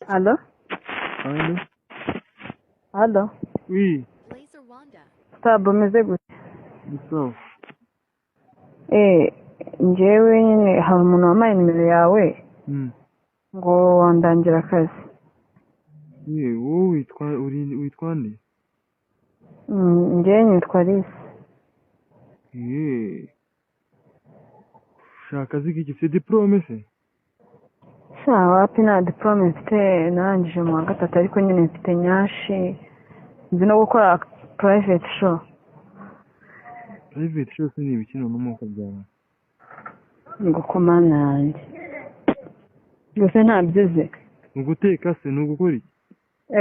Allô? Allô? Allô? Oui, Blayzerwanda. Stab umeze gute? ni sawa. Njyewe nyine hari umuntu wampaye nimero yawe ngo wandangira akazi. Wowe witwa nde? Njyewe nitwa Alice. Ushaka akazi k'iki? Ufite diplome se? Sha wapi nta diplome mfite, narangije mu wa gatatu ariko nyine mfite nyashi. Nzi no gukora private show. Private show se ni ibiki noneho ukabyara? Ni gukomana yanjye. Gusa ntabyize. Ni uguteka se? Ni ugukora iki?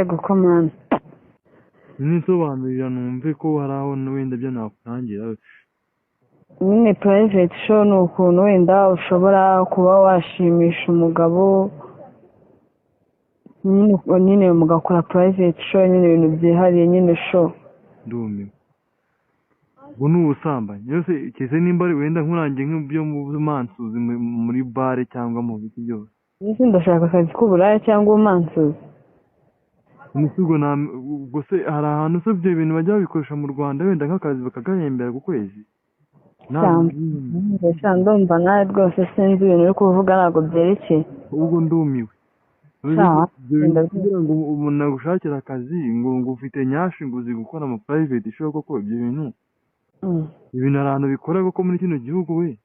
Gukomana. Nisobanurira numve ko hari aho wenda byo nakurangira. Nyine private show ni ukuntu wenda ushobora kuba washimisha umugabo, nyine mugakora private show, nyine ibintu byihariye, nyine show. Ndumiwe. Ubu ni ubusambanyi. Yose kese nimba ari wenda nkurangiye nk'ibyo mu mansuzi muri bare cyangwa mu biti byose. Ese ndashaka akazi k'uburaya cyangwa ubumansuzi. Ubwo se hari ahantu se ibyo bintu bajya babikoresha mu Rwanda wenda nk'akazi bakagahembera ku kwezi? Ndumva nawe rwose sinzi ibintu uri kuvuga ntabwo byerekeye. Ubwo ndumiwe. Kugira ngo umuntu agushakire akazi ngo ufite nyashi ngo uzi gukora ama private show koko ibyo bintu. Ibintu hari ahantu bikora koko muri kino gihugu we.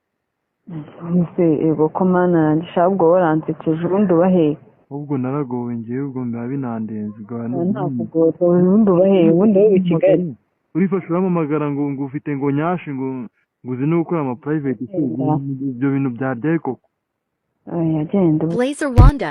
Ego komana yanjye shabwo waransekeje ubundi ubaheye. Ubwo naragowe ngewe ubwo biba binandenze. Ntakugora ubundi ubaheye ubundi wowe i Kigali. Urifasha uramamagara ngo ufite ngo nyashi ngo uzi no gukora ama private show. Ibyo bintu byaryaye koko. Yagenda. Blayzerwanda.